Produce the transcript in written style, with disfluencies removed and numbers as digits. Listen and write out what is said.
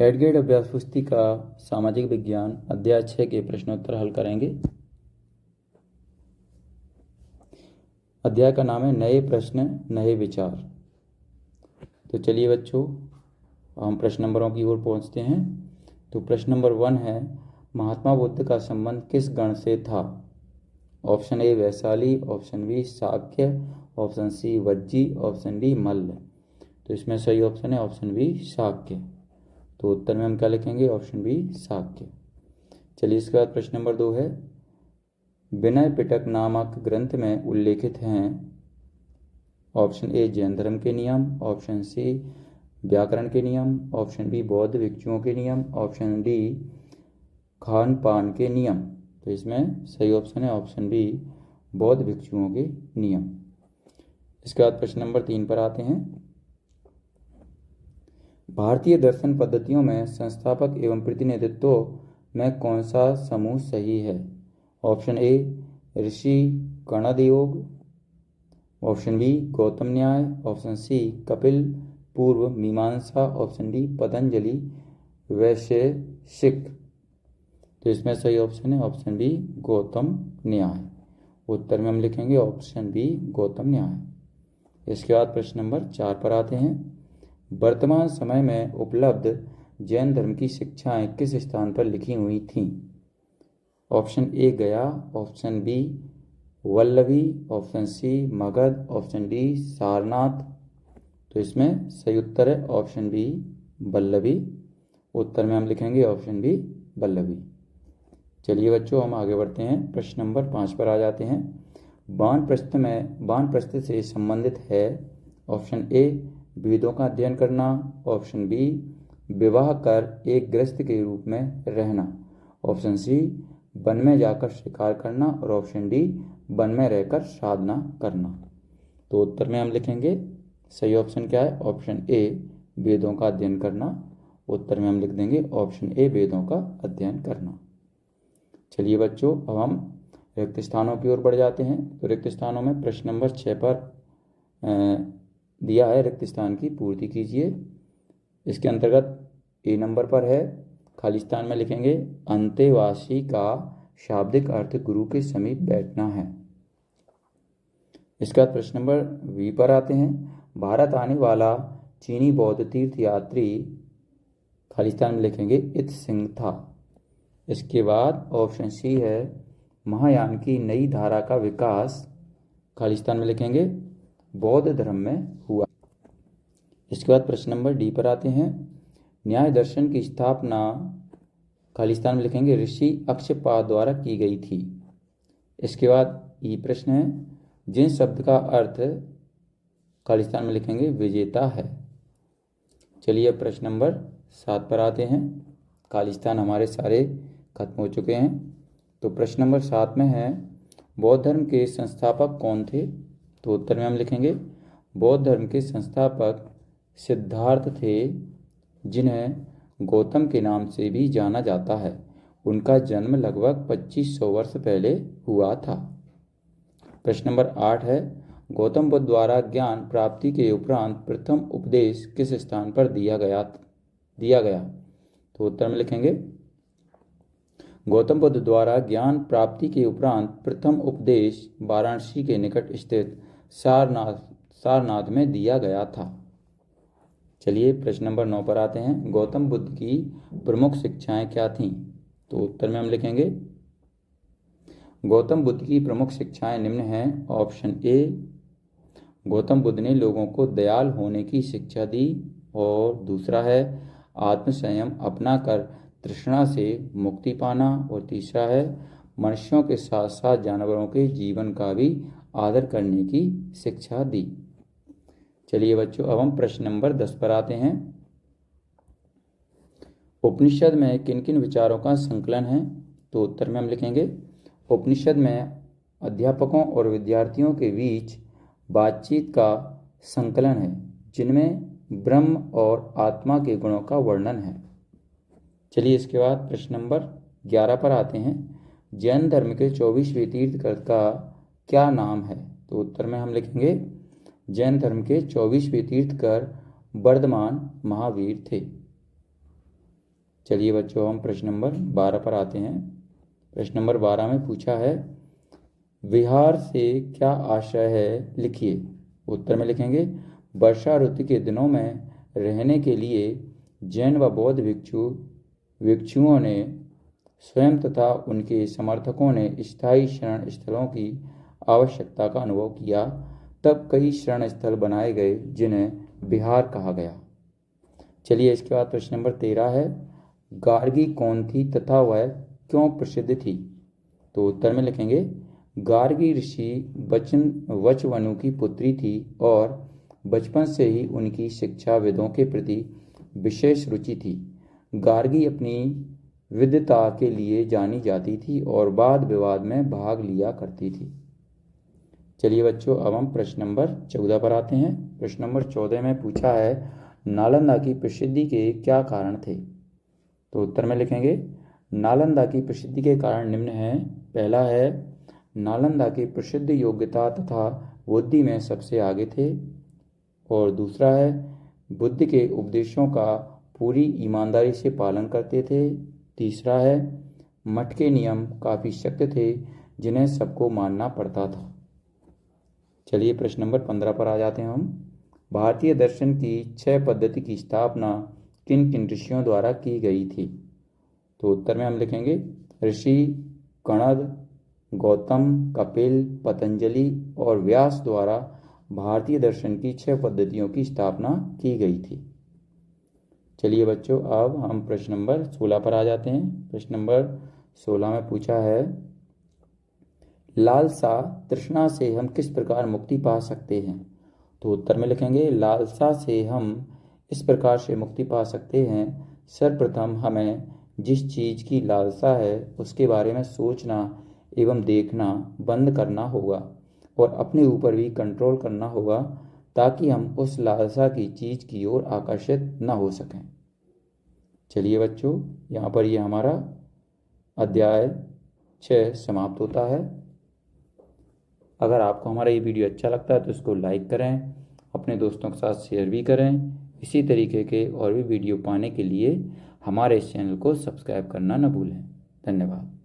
एडगेड अभ्यास पुस्तिका सामाजिक विज्ञान अध्याय 6 के प्रश्नोत्तर हल करेंगे। अध्याय का नाम है नए प्रश्न नए विचार। तो चलिए बच्चों, हम प्रश्न नंबरों की ओर पहुंचते हैं। तो प्रश्न नंबर 1 है, महात्मा बुद्ध का संबंध किस गण से था? Option A Vaishali, option B Shakya, option C Vajji, option D Malla. तो इसमें सही ऑप्शन है ऑप्शन बी शाक्य। तो उत्तर में हम क्या लिखेंगे? Option B Shakya. चलिए इसके बाद प्रश्न नंबर 2 है, विनय पिटक नामक ग्रंथ में उल्लेखित हैं ऑप्शन ए जैन धर्म के नियम, ऑप्शन सी व्याकरण के नियम, ऑप्शन बी बौद्ध भिक्षुओं के नियम, ऑप्शन डी खान पान के नियम। तो इसमें सही ऑप्शन है ऑप्शन बी बौद्ध भिक्षुओं के नियम। इसके बाद प्रश्न नंबर 3 पर आते हैं, भारतीय दर्शन पद्धतियों में संस्थापक एवं प्रतिनिधित्व में कौन सा समूह सही है? ऑप्शन ए ऋषि कणद योग, ऑप्शन बी गौतम न्याय, ऑप्शन सी कपिल पूर्व मीमांसा, ऑप्शन डी पतंजलि वैशेषिक। तो इसमें सही ऑप्शन है ऑप्शन बी गौतम न्याय। उत्तर में हम लिखेंगे ऑप्शन बी गौतम न्याय। इसके बाद प्रश्न नंबर 4 पर आते हैं, वर्तमान समय में उपलब्ध जैन धर्म की शिक्षाएं किस स्थान पर लिखी हुई थीं? Option A Gaya, option B Vallabhi, option C Magadh, option D Sarnath. तो इसमें सही उत्तर है ऑप्शन बी वल्लभी। उत्तर में हम लिखेंगे ऑप्शन बी वल्लभी। चलिए बच्चों, हम आगे बढ़ते हैं। प्रश्न नंबर 5 पर आ जाते हैं, वानप्रस्थ से संबंधित है ऑप्शन ए वेदों का अध्ययन करना, ऑप्शन बी विवाह कर एक गृहस्थ के रूप में रहना, ऑप्शन सी वन में जाकर शिकार करना और ऑप्शन डी वन में रहकर साधना करना। तो उत्तर में हम लिखेंगे सही ऑप्शन क्या है? ऑप्शन ए वेदों का अध्ययन करना। उत्तर में हम लिख देंगे ऑप्शन ए वेदों का अध्ययन करना। चलिए बच्चों, अब हम रिक्त स्थानों की ओर बढ़ जाते हैं। तो रिक्त स्थानों में प्रश्न नंबर 6 पर दिया है रिक्त स्थान की पूर्ति कीजिए। इसके अंतर्गत ए नंबर पर है, खाली स्थान में लिखेंगे अंतेवासी का शाब्दिक अर्थ गुरु के समीप बैठना है। इसके बाद प्रश्न नंबर बी पर आते हैं, भारत आने वाला चीनी बौद्ध तीर्थयात्री, खाली स्थान में लिखेंगे इत सिंह था। इसके बाद ऑप्शन सी है महायान की नई धारा का विकास, खाली स्थान में लिखेंगे बौद्ध धर्म में हुआ। इसके बाद प्रश्न नंबर डी पर आते हैं, न्याय दर्शन की स्थापना, खाली स्थान में लिखेंगे ऋषि अक्षपाद द्वारा की गई थी। इसके बाद ई प्रश्न है, जिन शब्द का अर्थ, खाली स्थान में लिखेंगे विजेता है। चलिए प्रश्न नंबर 7 पर आते हैं, खाली स्थान हमारे सारे खत्म हो चुके हैं। तो प्रश्न नंबर 7 में है, बौद्ध धर्म के संस्थापक कौन थे? तो उत्तर में हम लिखेंगे बौद्ध धर्म के संस्थापक सिद्धार्थ थे, जिन्हें गौतम के नाम से भी जाना जाता है। उनका जन्म लगभग 2500 वर्ष पहले हुआ था। प्रश्न नंबर 8 है, गौतम बुद्ध द्वारा ज्ञान प्राप्ति के उपरांत प्रथम उपदेश किस स्थान पर दिया गया? तो उत्तर में लिखेंगे गौतम बुद्ध द्वारा ज्ञान प्राप्ति के उपरांत प्रथम उपदेश वाराणसी के निकट स्थित सारनाथ में दिया गया था। चलिए प्रश्न नंबर 9 पर आते हैं, गौतम बुद्ध की प्रमुख शिक्षाएं क्या थीं? तो उत्तर में हम लिखेंगे गौतम बुद्ध की प्रमुख शिक्षाएं निम्न हैं। ऑप्शन ए गौतम बुद्ध ने लोगों को दयाल होने की शिक्षा दी, और दूसरा है आत्मसंयम अपना कर तृष्णा से मुक्ति पाना, और तीसरा है मनुष्यों के साथ साथ जानवरों के जीवन का भी आदर करने की शिक्षा दी। चलिए बच्चों, अब हम प्रश्न नंबर 10 पर आते हैं, उपनिषद में किन किन विचारों का संकलन है? तो उत्तर में हम लिखेंगे उपनिषद में अध्यापकों और विद्यार्थियों के बीच बातचीत का संकलन है, जिनमें ब्रह्म और आत्मा के गुणों का वर्णन है। चलिए इसके बाद प्रश्न नंबर 11 पर आते हैं, जैन धर्म के 24वें तीर्थंकर का क्या नाम है? तो उत्तर में हम लिखेंगे जैन धर्म के 24वें तीर्थंकर वर्धमान महावीर थे। चलिए बच्चों, हम प्रश्न नंबर 12 पर आते हैं। प्रश्न नंबर 12 में पूछा है, विहार से क्या आशय है, लिखिए। उत्तर में लिखेंगे, वर्षा ऋतु के दिनों में रहने के लिए जैन व बौद्ध भिक्षुओं ने स्वयं तथा उनके समर्थकों ने स्थायी शरण स्थलों की आवश्यकता का अनुभव किया। तब कई शरण स्थल बनाए गए जिन्हें विहार कहा गया। चलिए, इसके बाद प्रश्न नंबर 13 है, गार्गी कौन थी तथा वह क्यों प्रसिद्ध थी। तो उत्तर में लिखेंगे, गार्गी ऋषि वचवनु की पुत्री थी और बचपन से ही उनकी शिक्षा वेदों के प्रति विशेष रुचि थी। गार्गी अपनी विद्वता के लिए जानी जाती थी और वाद विवाद में भाग लिया करती थी। चलिए बच्चों, अब हम प्रश्न नंबर 14 पर आते हैं। प्रश्न नंबर 14 में पूछा है, नालंदा की प्रसिद्धि के क्या कारण थे। तो उत्तर में लिखेंगे, नालंदा की प्रसिद्धि के कारण निम्न हैं। पहला है, नालंदा की प्रसिद्ध योग्यता तथा बुद्धि में सबसे आगे थे। और दूसरा है, बुद्ध के उपदेशों का पूरी ईमानदारी से पालन करते थे। तीसरा है, मठ के नियम काफ़ी सख्त थे जिन्हें सबको मानना पड़ता था। चलिए प्रश्न नंबर 15 पर आ जाते हैं हम। भारतीय दर्शन की 6 पद्धति की स्थापना किन किन ऋषियों द्वारा की गई थी। तो उत्तर में हम लिखेंगे, ऋषि कणद, गौतम, कपिल, पतंजलि और व्यास द्वारा भारतीय दर्शन की 6 पद्धतियों की स्थापना की गई थी। चलिए बच्चों, अब हम प्रश्न नंबर 16 पर आ जाते हैं। प्रश्न नंबर 16 में पूछा है, लालसा तृष्णा से हम किस प्रकार मुक्ति पा सकते हैं। तो उत्तर में लिखेंगे, लालसा से हम इस प्रकार से मुक्ति पा सकते हैं। सर्वप्रथम हमें जिस चीज़ की लालसा है उसके बारे में सोचना एवं देखना बंद करना होगा और अपने ऊपर भी कंट्रोल करना होगा ताकि हम उस लालसा की चीज़ की ओर आकर्षित न हो सकें। चलिए बच्चों, यहाँ पर ये हमारा अध्याय 6 समाप्त होता है। अगर आपको हमारा ये वीडियो अच्छा लगता है तो इसको लाइक करें, अपने दोस्तों के साथ शेयर भी करें। इसी तरीके के और भी वीडियो पाने के लिए हमारे इस चैनल को सब्सक्राइब करना न भूलें। धन्यवाद।